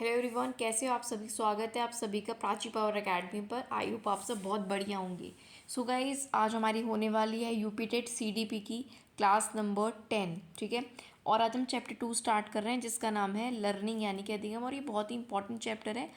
Hello everyone, कैसे हो आप सभी। स्वागत है आप सभी का प्राची पावर एकेडमी पर। आई होप आप सब बहुत बढ़िया होंगे। सो गाइस, आज हमारी होने वाली है यूपी टेट सीडीपी की क्लास नंबर 10। ठीक है, और आज हम चैप्टर 2 स्टार्ट कर रहे हैं जिसका नाम है लर्निंग यानी कि अधिगम। और ये बहुत ही इंपॉर्टेंट चैप्टर है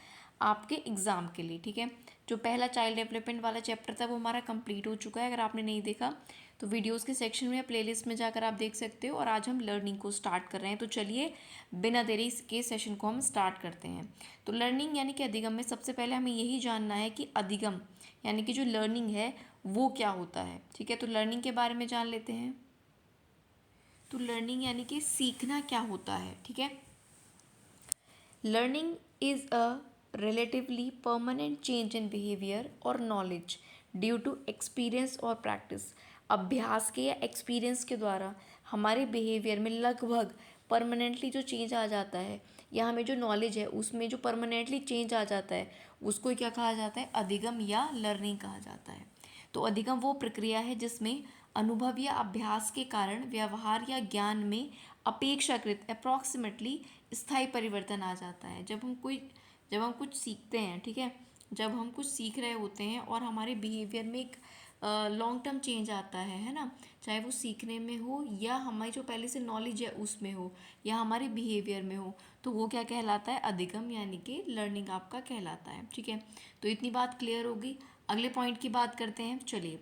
आपके एग्ज़ाम के लिए। ठीक है, जो पहला चाइल्ड डेवलपमेंट वाला चैप्टर था वो हमारा कंप्लीट हो चुका है। अगर आपने नहीं देखा तो वीडियोस के सेक्शन में प्लेलिस्ट में जाकर आप देख सकते हो। और आज हम लर्निंग को स्टार्ट कर रहे हैं, तो चलिए बिना देरी के सेशन को हम स्टार्ट करते हैं। तो लर्निंग यानी कि अधिगम में सबसे पहले हमें यही जानना है कि अधिगम यानी कि जो लर्निंग है वो क्या होता है। ठीक है, तो लर्निंग के बारे में जान लेते हैं। तो लर्निंग यानी कि सीखना क्या होता है। ठीक है, learning is a relatively permanent change in behavior और knowledge due to experience और practice। अभ्यास के या एक्सपीरियंस के द्वारा हमारे बिहेवियर में लगभग परमानेंटली जो चेंज आ जाता है, या हमें जो नॉलेज है उसमें जो परमानेंटली चेंज आ जाता है, उसको क्या कहा जाता है, अधिगम या लर्निंग कहा जाता है। तो अधिगम वो प्रक्रिया है जिसमें अनुभव या अभ्यास के कारण व्यवहार या ज्ञान में अपेक्षाकृत अप्रॉक्सीमेटली स्थायी परिवर्तन आ जाता है। जब हम कुछ सीखते हैं, ठीक है, जब हम कुछ सीख रहे होते हैं और हमारे बिहेवियर में एक लॉन्ग टर्म चेंज आता है ना, चाहे वो सीखने में हो या हमारी जो पहले से नॉलेज है उसमें हो या हमारे बिहेवियर में हो, तो वो क्या कहलाता है, अधिगम यानी कि लर्निंग आपका कहलाता है। ठीक है, तो इतनी बात क्लियर होगी। अगले पॉइंट की बात करते हैं। चलिए,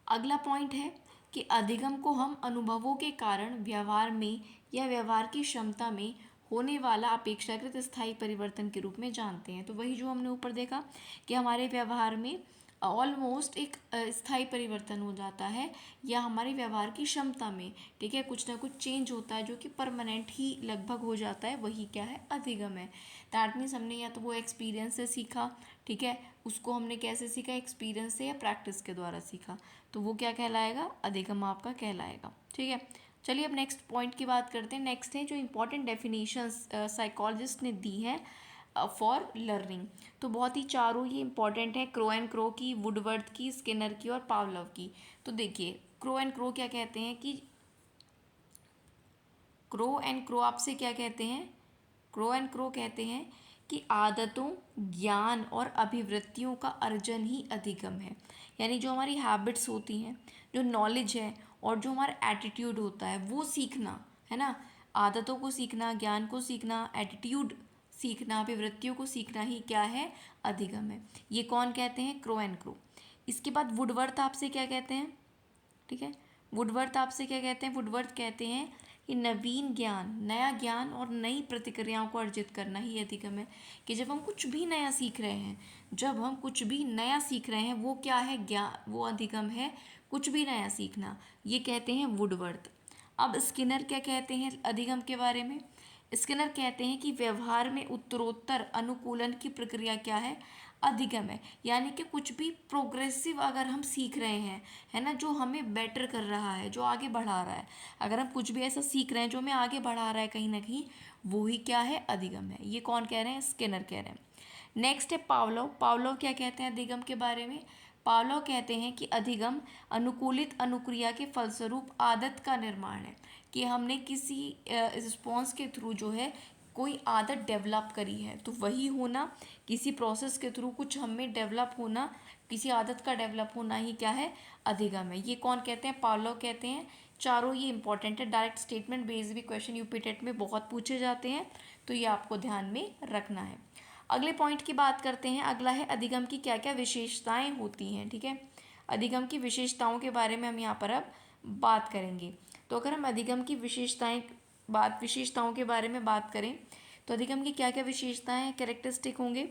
अगला पॉइंट है कि अधिगम को हम अनुभवों के कारण व्यवहार में या व्यवहार की क्षमता में होने वाला अपेक्षाकृत स्थायी परिवर्तन के रूप में जानते हैं। तो वही जो हमने ऊपर देखा कि हमारे व्यवहार में ऑलमोस्ट एक स्थायी परिवर्तन हो जाता है, या हमारे व्यवहार की क्षमता में, ठीक है, कुछ ना कुछ चेंज होता है जो कि परमानेंट ही लगभग हो जाता है, वही क्या है, अधिगम है। दैट मीन्स हमने या तो वो एक्सपीरियंस से सीखा, ठीक है, उसको हमने कैसे सीखा, एक्सपीरियंस से या प्रैक्टिस के द्वारा सीखा, तो वो क्या कहलाएगा, अधिगम आपका कहलाएगा। ठीक है, चलिए अब नेक्स्ट पॉइंट की बात करते हैं। नेक्स्ट है जो इंपॉर्टेंट डेफिनेशंस साइकोलॉजिस्ट ने दी है फॉर लर्निंग। तो बहुत ही चारों ये इंपॉर्टेंट है, क्रो एंड क्रो की, वुडवर्थ की, स्किनर की और पावलव की। तो देखिए, क्रो एंड क्रो क्या कहते हैं कि क्रो एंड क्रो आपसे क्या कहते हैं, क्रो एंड क्रो कहते हैं कि आदतों, ज्ञान और अभिवृत्तियों का अर्जन ही अधिगम है। यानी जो हमारी हैबिट्स होती हैं, जो नॉलेज है और जो हमारा एटीट्यूड होता है वो सीखना है ना, आदतों को सीखना, ज्ञान को सीखना, एटीट्यूड सीखना, अभिवृत्तियों को सीखना ही क्या है, अधिगम है। ये कौन कहते हैं, क्रो एंड क्रो। इसके बाद वुडवर्थ आपसे क्या कहते हैं, ठीक है, वुडवर्थ आपसे क्या कहते हैं, वुडवर्थ कहते हैं कि नवीन ज्ञान, नया ज्ञान और नई प्रतिक्रियाओं को अर्जित करना ही अधिगम है। कि जब हम कुछ भी नया सीख रहे हैं, जब हम कुछ भी नया सीख रहे हैं, वो क्या है, ज्ञान, वो अधिगम है, कुछ भी नया सीखना, ये कहते हैं वुडवर्थ। अब स्किनर क्या कहते हैं अधिगम के बारे में। स्किनर कहते हैं कि व्यवहार में उत्तरोत्तर अनुकूलन की प्रक्रिया क्या है, अधिगम है। यानी कि कुछ भी प्रोग्रेसिव अगर हम सीख रहे हैं, है ना, जो हमें बेटर कर रहा है, जो आगे बढ़ा रहा है, अगर हम कुछ भी ऐसा सीख रहे हैं जो हमें आगे बढ़ा रहा है कहीं ना कहीं, वो ही क्या है, अधिगम है। ये कौन कह रहे हैं, स्किनर कह रहे हैं। नेक्स्ट है पावलोव। पावलोव क्या कहते हैं अधिगम के बारे में। पावलोव कहते हैं कि अधिगम अनुकूलित अनुक्रिया के फलस्वरूप आदत का निर्माण है। कि हमने किसी रिस्पॉन्स के थ्रू जो है कोई आदत डेवलप करी है, तो वही होना, किसी प्रोसेस के थ्रू कुछ हमें डेवलप होना, किसी आदत का डेवलप होना ही क्या है, अधिगम है। ये कौन कहते हैं, पावलोव कहते हैं। चारों ये इंपॉर्टेंट है, डायरेक्ट स्टेटमेंट बेस्ड भी क्वेश्चन यूपी टेट में बहुत पूछे जाते हैं, तो ये आपको ध्यान में रखना है। अगले पॉइंट की बात करते हैं। अगला है अधिगम की क्या क्या विशेषताएं होती हैं। ठीक है, अधिगम की विशेषताओं के बारे में हम यहाँ पर अब बात करेंगे। तो अगर हम अधिगम की विशेषताओं के बारे में बात करें, तो अधिगम की क्या क्या विशेषताएं, कैरेक्टरिस्टिक होंगे।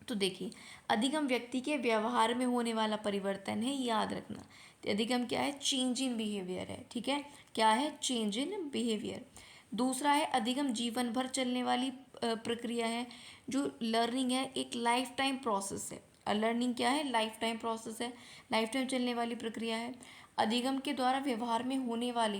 तो देखिए, अधिगम व्यक्ति के व्यवहार में होने वाला परिवर्तन है, याद रखना। तो अधिगम क्या है, चेंज इन बिहेवियर है। ठीक है, क्या है, चेंज इन बिहेवियर। दूसरा है अधिगम जीवन भर चलने वाली प्रक्रिया है। जो लर्निंग है एक लाइफ टाइम प्रोसेस है। लर्निंग क्या है, लाइफ टाइम प्रोसेस है, लाइफ टाइम चलने वाली प्रक्रिया है। अधिगम के द्वारा व्यवहार में होने वाले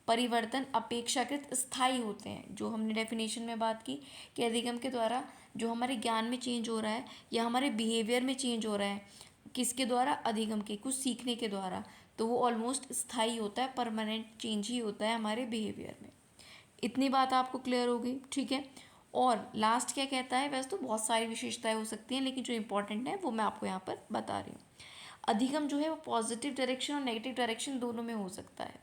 परिवर्तन अपेक्षाकृत स्थायी होते हैं। जो हमने डेफिनेशन में बात की कि अधिगम के द्वारा जो हमारे ज्ञान में चेंज हो रहा है या हमारे बिहेवियर में चेंज हो रहा है, किसके द्वारा, अधिगम के, कुछ सीखने के द्वारा, तो वो ऑलमोस्ट स्थायी होता है, परमानेंट चेंज ही होता है हमारे बिहेवियर में। इतनी बात आपको क्लियर हो गई। ठीक है, और लास्ट क्या कहता है, वैसे तो बहुत सारी विशेषताएं हो सकती हैं, लेकिन जो इंपॉर्टेंट है वो मैं आपको यहाँ पर बता रही हूँ। अधिगम जो है वो पॉजिटिव डायरेक्शन और नेगेटिव डायरेक्शन दोनों में हो सकता है।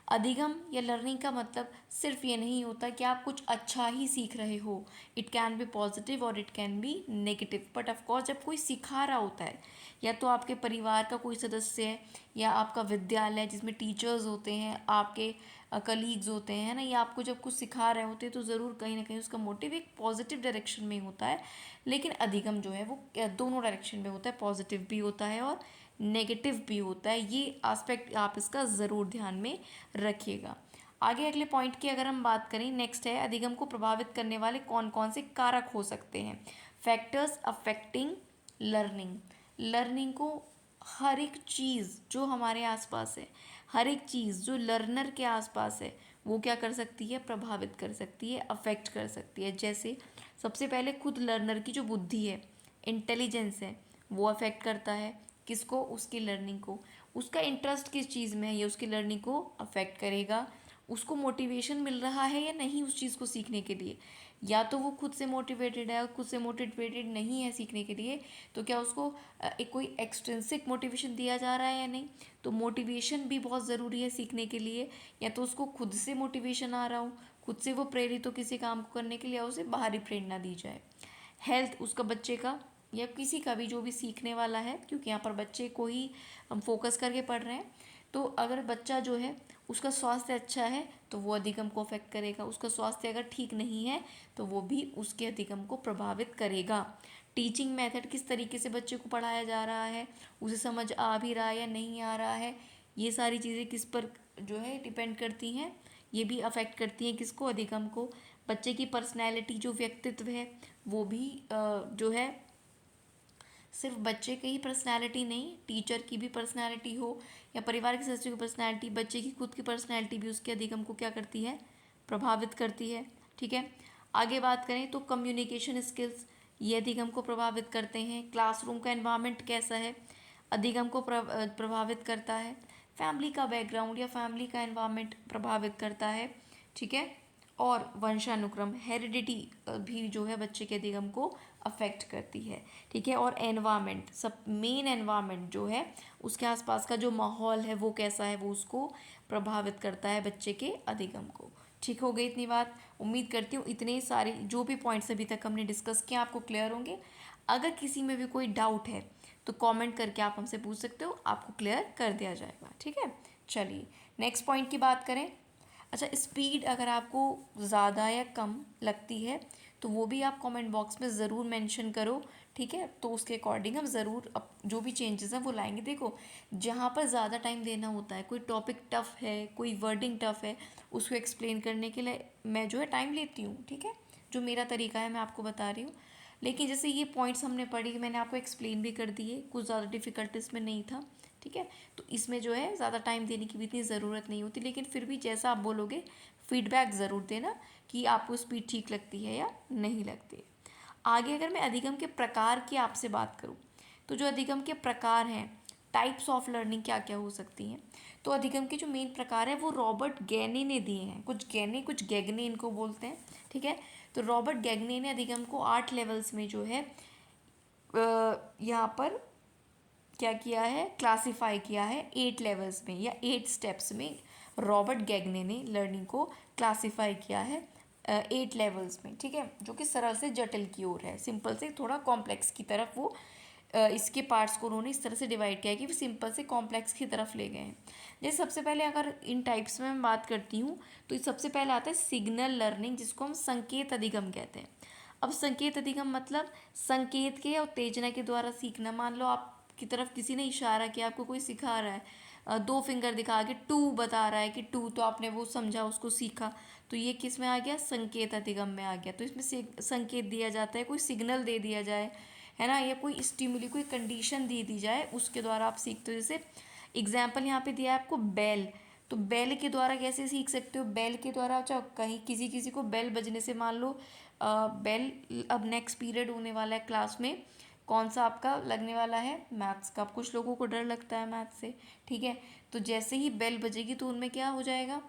अधिगम या लर्निंग का मतलब सिर्फ ये नहीं होता कि आप कुछ अच्छा ही सीख रहे हो। इट कैन बी पॉजिटिव और it can be negative, but of course जब कोई सिखा रहा होता है, या तो आपके परिवार का कोई सदस्य है, या आपका विद्यालय जिसमें टीचर्स होते हैं, आपके कलीग्स होते हैं, है ना, या आपको जब कुछ सिखा रहे होते हैं, तो ज़रूर कहीं ना कहीं उसका मोटिव एक पॉजिटिव डायरेक्शन में होता है। लेकिन अधिगम जो है वो दोनों डायरेक्शन में होता है, पॉजिटिव भी होता है और नेगेटिव भी होता है। ये एस्पेक्ट आप इसका ज़रूर ध्यान में रखिएगा। आगे अगले पॉइंट की अगर हम बात करें, नेक्स्ट है अधिगम को प्रभावित करने वाले कौन कौन से कारक हो सकते हैं। Factors affecting learning. लर्निंग को हर एक चीज़ जो हमारे आसपास है, हर एक चीज़ जो लर्नर के आसपास है, वो क्या कर सकती है, प्रभावित कर सकती है, अफेक्ट कर सकती है। जैसे सबसे पहले खुद लर्नर की जो बुद्धि है, इंटेलिजेंस है, वो अफेक्ट करता है किसको, उसकी लर्निंग को। उसका इंटरेस्ट किस चीज़ में है, ये उसकी लर्निंग को अफेक्ट करेगा। उसको मोटिवेशन मिल रहा है या नहीं उस चीज़ को सीखने के लिए, या तो वो खुद से मोटिवेटेड है और खुद से मोटिवेटेड नहीं है सीखने के लिए, तो क्या उसको एक कोई एक्सट्रिंसिक मोटिवेशन दिया जा रहा है या नहीं। तो मोटिवेशन भी बहुत ज़रूरी है सीखने के लिए। या तो उसको खुद से मोटिवेशन आ रहा हो, खुद से वो प्रेरित हो किसी काम को करने के लिए, या उसे बाहरी प्रेरणा दी जाए। हेल्थ उसका बच्चे का या किसी का भी जो भी सीखने वाला है, क्योंकि यहाँ पर बच्चे को ही हम फोकस करके पढ़ रहे हैं, तो अगर बच्चा जो है उसका स्वास्थ्य अच्छा है तो वो अधिगम को अफेक्ट करेगा। उसका स्वास्थ्य अगर ठीक नहीं है तो वो भी उसके अधिगम को प्रभावित करेगा। टीचिंग मेथड, किस तरीके से बच्चे को पढ़ाया जा रहा है, उसे समझ आ भी रहा है या नहीं आ रहा है, ये सारी चीज़ें किस पर जो है डिपेंड करती हैं, ये भी अफेक्ट करती हैं किसको, अधिगम को। बच्चे की पर्सनैलिटी, जो व्यक्तित्व है, वो भी जो है सिर्फ बच्चे की ही पर्सनैलिटी नहीं, टीचर की भी पर्सनैलिटी हो या परिवार के सदस्यों की पर्सनैलिटी, बच्चे की खुद की पर्सनैलिटी भी उसके अधिगम को क्या करती है, प्रभावित करती है। ठीक है, आगे बात करें तो कम्युनिकेशन स्किल्स, ये अधिगम को प्रभावित करते हैं। क्लासरूम का एनवायरनमेंट कैसा है, अधिगम को प्रभावित करता है। फैमिली का बैकग्राउंड या फैमिली का एनवायरनमेंट प्रभावित करता है। ठीक है, और वंशानुक्रम, हेरिडिटी भी जो है बच्चे के अधिगम को अफेक्ट करती है। ठीक है, और एनवायरनमेंट, सब मेन एनवायरनमेंट जो है उसके आसपास का जो माहौल है वो कैसा है, वो उसको प्रभावित करता है बच्चे के अधिगम को। ठीक हो गई इतनी बात। उम्मीद करती हूँ इतने सारे जो भी पॉइंट्स अभी तक हमने डिस्कस किए आपको क्लियर होंगे। अगर किसी में भी कोई डाउट है तो कमेंट करके आप हमसे पूछ सकते हो, आपको क्लियर कर दिया जाएगा। ठीक है, चलिए नेक्स्ट पॉइंट की बात करें। अच्छा, स्पीड अगर आपको ज़्यादा या कम लगती है तो वो भी आप कमेंट बॉक्स में ज़रूर मेंशन करो। ठीक है, तो उसके अकॉर्डिंग हम ज़रूर अब जो भी चेंजेस हैं वो लाएंगे। देखो, जहाँ पर ज़्यादा टाइम देना होता है, कोई टॉपिक टफ है, कोई वर्डिंग टफ है, उसको एक्सप्लेन करने के लिए मैं जो है टाइम लेती हूँ। ठीक है, जो मेरा तरीका है मैं आपको बता रही हूँ। लेकिन जैसे ये पॉइंट्स हमने पढ़ी, मैंने आपको एक्सप्लेन भी कर दिए, कुछ ज़्यादा डिफ़िकल्ट इसमें नहीं था। ठीक है, तो इसमें जो है ज़्यादा टाइम देने की भी इतनी ज़रूरत नहीं होती, लेकिन फिर भी जैसा आप बोलोगे फीडबैक ज़रूर देना कि आपको स्पीड ठीक लगती है या नहीं लगती है। आगे अगर मैं अधिगम के प्रकार की आपसे बात करूँ, तो जो अधिगम के प्रकार हैं, टाइप्स ऑफ लर्निंग क्या क्या हो सकती हैं, तो अधिगम के जो मेन प्रकार है वो रॉबर्ट गैने ने दिए हैं। कुछ गैने कुछ गैगने इनको बोलते हैं। ठीक है, तो रॉबर्ट गैगने ने अधिगम को 8 लेवल्स में जो है यहाँ पर क्या किया है, क्लासिफाई किया है 8 लेवल्स में या 8 स्टेप्स में। रॉबर्ट गैगने ने लर्निंग को क्लासिफाई किया है 8 लेवल्स में। ठीक है, जो कि सरल से जटिल की ओर है, सिंपल से थोड़ा कॉम्प्लेक्स की तरफ वो इसके पार्ट्स को उन्होंने इस तरह से डिवाइड किया है कि वो सिंपल से कॉम्प्लेक्स की तरफ ले गए हैं। जैसे सबसे पहले अगर इन टाइप्स में मैं बात करती हूँ तो सबसे पहले आता है सिग्नल लर्निंग, जिसको हम संकेत अधिगम कहते हैं। अब संकेत अधिगम मतलब संकेत के या उत्तेजना के द्वारा सीखना। मान लो आप की तरफ किसी ने इशारा किया, आपको कोई सिखा रहा है, 2 फिंगर दिखा के टू बता रहा है कि टू, तो आपने वो समझा, उसको सीखा, तो ये किस में आ गया, संकेत अधिगम में आ गया। तो इसमें से संकेत दिया जाता है, कोई सिग्नल दे दिया जाए, है ना, या कोई स्टिमुली, कोई कंडीशन दे दी जाए, उसके द्वारा आप सीखते हो। जैसे एग्जाम्पल यहाँ पे दिया है आपको बेल, तो बेल के द्वारा कैसे सीख सकते हो, बेल के द्वारा अच्छा कहीं किसी किसी को बेल बजने से, मान लो बेल अब नेक्स्ट पीरियड होने वाला है क्लास में, कौन सा आपका लगने वाला है, मैथ्स का। कुछ लोगों को डर लगता है मैथ्स से। ठीक है, तो जैसे ही बेल बजेगी तो उनमें क्या हो जाएगा,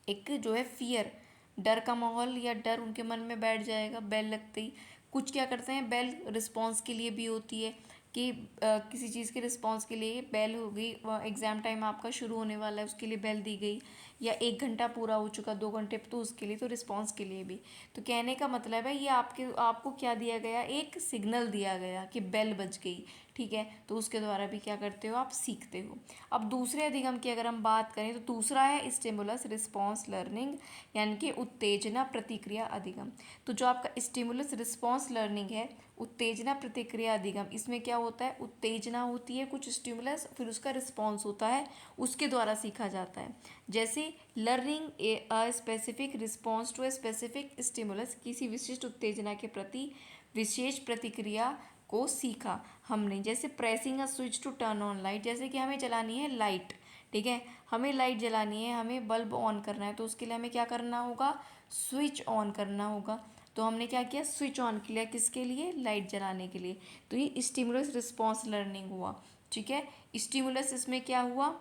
एक जो है फियर, डर का माहौल या डर उनके मन में बैठ जाएगा बेल लगते ही। कुछ क्या करते हैं, बेल रिस्पॉन्स के लिए भी होती है कि किसी चीज़ के रिस्पॉन्स के लिए बेल हो गई, एग्ज़ाम टाइम आपका शुरू होने वाला है उसके लिए बेल दी गई, या 1 घंटा पूरा हो चुका, 2 घंटे, तो उसके लिए, तो रिस्पॉन्स के लिए भी। तो कहने का मतलब है ये आपको क्या दिया गया, एक सिग्नल दिया गया कि बेल बज गई, ठीक है। तो उसके द्वारा भी क्या करते हो, आप सीखते हो। अब दूसरे अधिगम की अगर हम बात करें तो दूसरा है स्टिमुलस रिस्पॉन्स लर्निंग, यानी कि उत्तेजना प्रतिक्रिया अधिगम। तो जो आपका स्टिमुलस रिस्पॉन्स लर्निंग है, उत्तेजना प्रतिक्रिया अधिगम, इसमें क्या होता है, उत्तेजना होती है कुछ स्टिमुलस, फिर उसका रिस्पॉन्स होता है, उसके द्वारा सीखा जाता है। जैसे learning a specific response to a specific stimulus, किसी विशिष्ट उत्तेजना के प्रति विशेष प्रतिक्रिया को सीखा हमने। जैसे pressing a switch to turn on light, जैसे कि हमें जलानी है लाइट, ठीक है, हमें लाइट जलानी है, हमें बल्ब ऑन करना है, तो उसके लिए हमें क्या करना होगा, स्विच ऑन करना होगा। तो हमने क्या किया, स्विच ऑन किया, किसके लिए, लाइट जलाने के लिए। तो ये स्टिमुलस रिस्पॉन्स लर्निंग हुआ, ठीक है। स्टिमुलस इसमें क्या हुआ,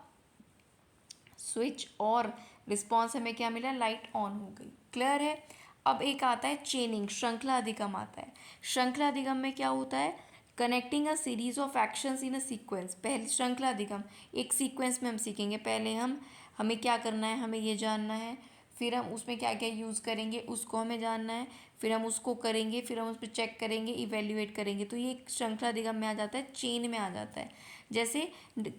स्विच, और रिस्पॉन्स हमें क्या मिला, लाइट ऑन हो गई। क्लियर है। अब एक आता है चेनिंग, श्रृंखला अधिगम आता है। श्रृंखला अधिगम में क्या होता है, connecting a series of actions in a sequence. पहले श्रृंखला अधिगम एक सीक्वेंस में हम सीखेंगे, पहले हमें क्या करना है, हमें ये जानना है, फिर हम उसमें क्या क्या यूज़ करेंगे उसको हमें जानना है, फिर हम उसको करेंगे, फिर हम उस पर चेक करेंगे, इवेल्युएट करेंगे। तो ये एक श्रृंखला अधिगम में आ जाता है, चेन में आ जाता है। जैसे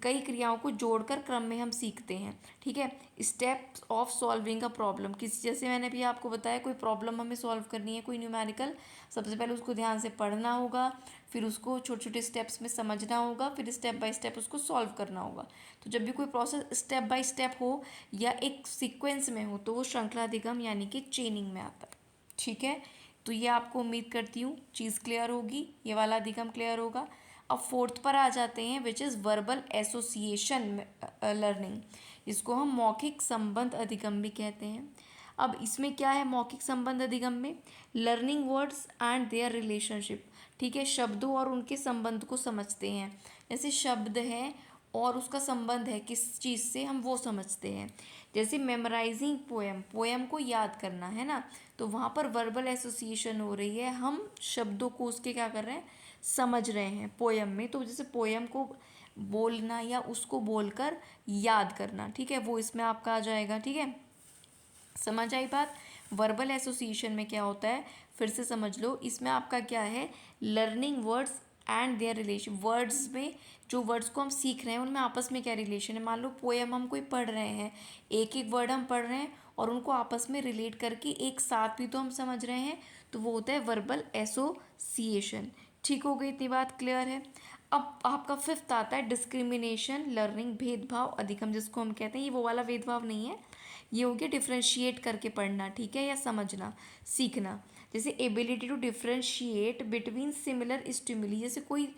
कई क्रियाओं को जोड़कर क्रम में हम सीखते हैं, ठीक है। Steps of solving a problem, किसी, जैसे मैंने भी आपको बताया, कोई प्रॉब्लम हमें सॉल्व करनी है, कोई न्यूमेरिकल, सबसे पहले उसको ध्यान से पढ़ना होगा, फिर उसको छोटे छोटे स्टेप्स में समझना होगा, फिर स्टेप बाय स्टेप उसको सॉल्व करना होगा। तो जब भी कोई प्रोसेस स्टेप बाय स्टेप हो या एक सीक्वेंस में हो तो वो श्रृंखला अधिगम यानी कि चेनिंग में आता है, ठीक है। तो ये आपको उम्मीद करती हूँ चीज़ क्लियर होगी, ये वाला अधिगम क्लियर होगा। अब फोर्थ पर आ जाते हैं, which is verbal association learning, इसको हम मौखिक संबंध अधिगम भी कहते हैं। अब इसमें क्या है, मौखिक संबंध अधिगम में learning words and their relationship, ठीक है, शब्दों और उनके संबंध को समझते हैं। जैसे शब्द है और उसका संबंध है किस चीज़ से, हम वो समझते हैं। जैसे मेमोराइजिंग पोएम, पोएम को याद करना है ना, तो वहाँ पर वर्बल एसोसिएशन हो रही है, हम शब्दों को उसके क्या कर रहे हैं, समझ रहे हैं पोएम में। तो जैसे पोएम को बोलना या उसको बोलकर याद करना, ठीक है, वो इसमें आपका आ जाएगा, ठीक है। समझ आई बात। वर्बल एसोसिएशन में क्या होता है, फिर से समझ लो, इसमें आपका क्या है, learning words and there relation. Words में जो वर्ड्स को हम सीख रहे हैं उनमें आपस में क्या रिलेशन है। मान लो पोएम हम कोई पढ़ रहे हैं, एक एक वर्ड हम पढ़ रहे हैं और उनको आपस में रिलेट करके एक साथ भी तो हम समझ रहे हैं, तो वो होता है वर्बल एसोसिएशन। ठीक हो गई, इतनी बात क्लियर है। अब आपका फिफ्थ आता है डिस्क्रिमिनेशन लर्निंग, भेदभाव अधिगम, जिसको हम कहते हैं, ये वो वाला भेदभाव नहीं है, ये हो गया डिफ्रेंशिएट करके पढ़ना, ठीक है, या समझना, सीखना। जैसे ability to differentiate between similar stimuli, जैसे कोई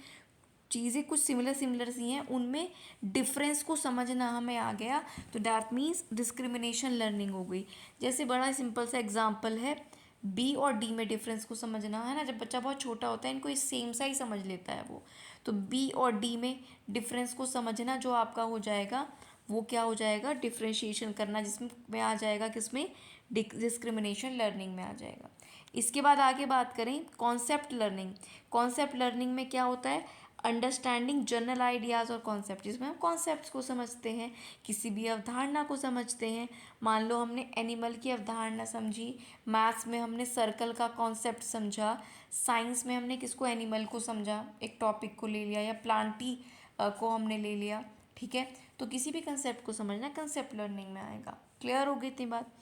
चीज़ें कुछ सिमिलर सिमिलर सी हैं, उनमें डिफरेंस को समझना हमें आ गया, तो दैट मीन्स डिस्क्रिमिनेशन लर्निंग हो गई। जैसे बड़ा सिंपल सा एग्जांपल है, बी और डी में डिफरेंस को समझना है ना, जब बच्चा बहुत छोटा होता है इनको सेम सा ही समझ लेता है वो, तो बी और डी में डिफरेंस को समझना जो आपका हो जाएगा वो क्या हो जाएगा, डिफ्रेंशिएशन करना, जिसमें आ जाएगा किसमें, डिस्क्रिमिनेशन लर्निंग में आ जाएगा। इसके बाद आगे बात करें कॉन्सेप्ट लर्निंग। कॉन्सेप्ट लर्निंग में क्या होता है, अंडरस्टैंडिंग जनरल आइडियाज़ और कॉन्सेप्ट, जिसमें हम कॉन्सेप्ट्स को समझते हैं, किसी भी अवधारणा को समझते हैं। मान लो हमने एनिमल की अवधारणा समझी, मैथ्स में हमने सर्कल का कॉन्सेप्ट समझा, साइंस में हमने किसको, एनिमल को समझा, एक टॉपिक को ले लिया, या प्लांटी को हमने ले लिया, ठीक है। तो किसी भी कंसेप्ट को समझना कंसेप्ट लर्निंग में आएगा। क्लियर हो गई इतनी बात।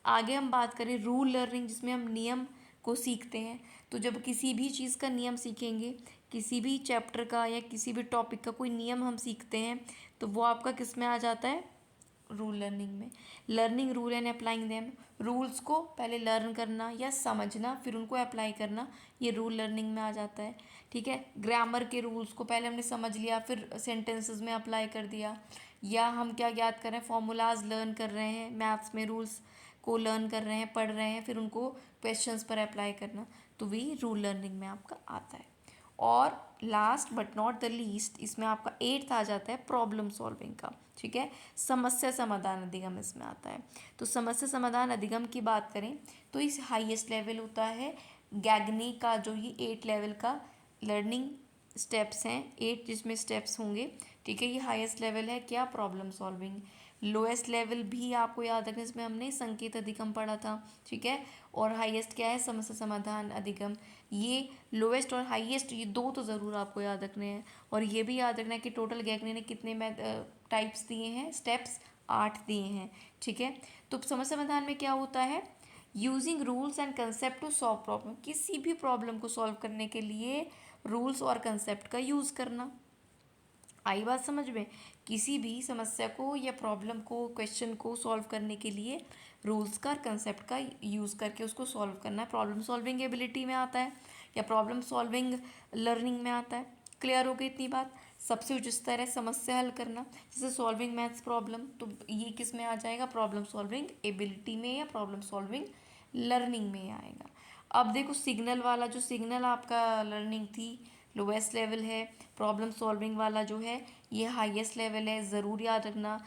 आगे हम बात करें रूल लर्निंग, जिसमें हम नियम को सीखते हैं। तो जब किसी भी चीज़ का नियम सीखेंगे, किसी भी चैप्टर का या किसी भी टॉपिक का कोई नियम हम सीखते हैं, तो वो आपका किस में आ जाता है, रूल लर्निंग में। Learning rule and applying them, rules को पहले लर्न करना या समझना फिर उनको अप्लाई करना, ये रूल लर्निंग में आ जाता है, ठीक है। ग्रामर के रूल्स को पहले हमने समझ लिया फिर सेंटेंसेस में अप्लाई कर दिया, या हम क्या याद कर रहे हैं, फॉर्मूलाज लर्न कर रहे हैं, मैथ्स में रूल्स को लर्न कर रहे हैं, पढ़ रहे हैं, फिर उनको क्वेश्चंस पर अप्लाई करना, तो वही रूल लर्निंग में आपका आता है। और last but not the least इसमें आपका 8th आ जाता है प्रॉब्लम सॉल्विंग का, ठीक है। समस्या समाधान अधिगम इसमें आता है। तो समस्या समाधान अधिगम की बात करें तो इस हाईएस्ट लेवल होता है गैगनी का, जो ये 8 लेवल का लर्निंग स्टेप्स हैं, 8 जिसमें स्टेप्स होंगे, ठीक है। ये हाईएस्ट लेवल है क्या, प्रॉब्लम सॉल्विंग। लोएस्ट लेवल भी आपको याद रखना, इसमें हमने संकेत अधिगम पढ़ा था, ठीक है। और हाईएस्ट क्या है, समस्या समाधान अधिगम। ये लोएस्ट और हाईएस्ट ये दो तो ज़रूर आपको याद रखने हैं। और ये भी याद रखना है कि टोटल गैगनी ने कितने टाइप्स दिए हैं, स्टेप्स 8 दिए हैं, ठीक है। तो समस्या समाधान में क्या होता है, using rules and concept to solve problem, किसी भी प्रॉब्लम को सॉल्व करने के लिए रूल्स और कंसेप्ट का यूज़ करना। आई बात समझ में, किसी भी समस्या को या प्रॉब्लम को, क्वेश्चन को सॉल्व करने के लिए रूल्स का, कंसेप्ट का यूज़ करके उसको सॉल्व करना है। प्रॉब्लम सॉल्विंग एबिलिटी में आता है या प्रॉब्लम सॉल्विंग लर्निंग में आता है। क्लियर हो गई इतनी बात। सबसे उच्च स्तर है समस्या हल करना, जैसे सॉल्विंग मैथ्स प्रॉब्लम, तो ये किस में आ जाएगा, प्रॉब्लम सॉल्विंग एबिलिटी में या प्रॉब्लम सॉल्विंग लर्निंग में आएगा। अब देखो सिग्नल वाला, जो सिग्नल आपका लर्निंग थी लोवेस्ट लेवल है, प्रॉब्लम सॉल्विंग वाला जो है ये हाईएस्ट लेवल है, ज़रूर याद रखना।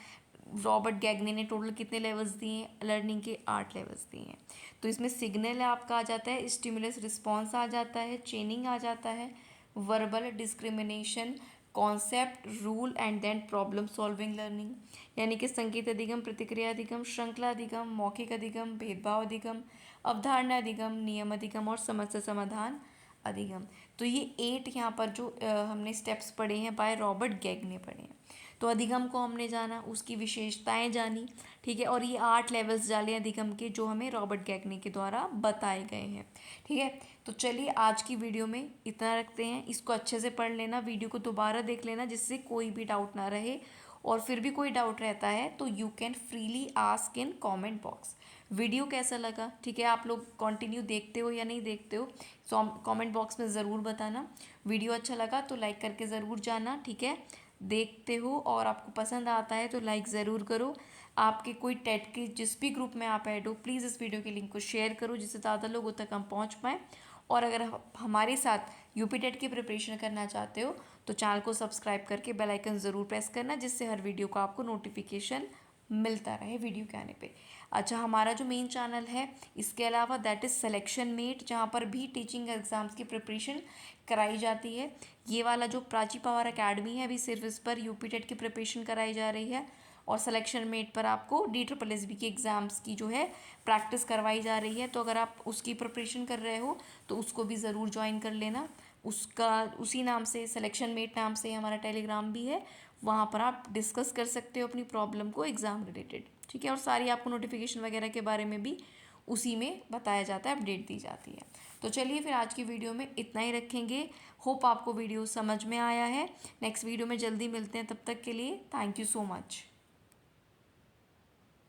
रॉबर्ट गैगनी ने टोटल कितने लेवल्स दिए हैं लर्निंग के, 8 लेवल्स दिए हैं। तो इसमें सिग्नल आपका आ जाता है, स्टिमुलस रिस्पॉन्स आ जाता है, चेनिंग आ जाता है, verbal discrimination, concept, rule and then problem solving learning, यानी कि संकेत अधिगम, प्रतिक्रिया अधिगम, श्रृंखला अधिगम, मौखिक अधिगम, भेदभाव अधिगम, अवधारणा अधिगम, नियम अधिगम और समस्या समाधान अधिगम। तो ये 8 यहाँ पर जो हमने स्टेप्स पढ़े हैं बाय रॉबर्ट गेग ने पढ़े हैं। तो अधिगम को हमने जाना, उसकी विशेषताएं जानी, ठीक है। और ये 8 लेवल्स डाले अधिगम के जो हमें रॉबर्ट गैगनी के द्वारा बताए गए हैं, ठीक है। तो चलिए आज की वीडियो में इतना रखते हैं, इसको अच्छे से पढ़ लेना, वीडियो को दोबारा देख लेना जिससे कोई भी डाउट ना रहे। और फिर भी कोई डाउट रहता है तो you can freely ask in comment box. Video कैसा लगा, ठीक है, आप लोग कंटिन्यू देखते हो या नहीं देखते हो, सो कमेंट बॉक्स में ज़रूर बताना। वीडियो अच्छा लगा तो लाइक करके ज़रूर जाना, ठीक है। देखते हो और आपको पसंद आता है तो लाइक ज़रूर करो। आपके कोई टेट के जिस भी ग्रुप में आप ऐड हो, प्लीज़ इस वीडियो के लिंक को शेयर करो जिससे ज़्यादा लोगों तक हम पहुंच पाएँ। और अगर हमारे साथ यूपी टेट की प्रिपरेशन करना चाहते हो तो चैनल को सब्सक्राइब करके बेल आइकन ज़रूर प्रेस करना, जिससे हर वीडियो का आपको नोटिफिकेशन मिलता रहे वीडियो के आने पे। अच्छा, हमारा जो मेन चैनल है इसके अलावा दैट इज़ सिलेक्शन मेट, जहाँ पर भी टीचिंग एग्ज़ाम्स की प्रिपरेशन कराई जाती है। ये वाला जो प्राची पवार अकेडमी है अभी सिर्फ इस पर यूपी टेट की प्रिपरेशन कराई जा रही है। और सिलेक्शन मेट पर आपको DSSB की एग्ज़ाम्स की जो है प्रैक्टिस करवाई जा रही है। तो अगर आप उसकी प्रिपरेशन कर रहे हो तो उसको भी ज़रूर ज्वाइन कर लेना। उसका उसी नाम से, सिलेक्शन मेट नाम से हमारा टेलीग्राम भी है, वहाँ पर आप डिस्कस कर सकते हो अपनी प्रॉब्लम को एग्ज़ाम रिलेटेड, ठीक है। और सारी आपको नोटिफिकेशन वगैरह के बारे में भी उसी में बताया जाता है, अपडेट दी जाती है। तो चलिए फिर आज की वीडियो में इतना ही रखेंगे। होप आपको वीडियो समझ में आया है। नेक्स्ट वीडियो में जल्दी मिलते हैं, तब तक के लिए थैंक यू सो मच।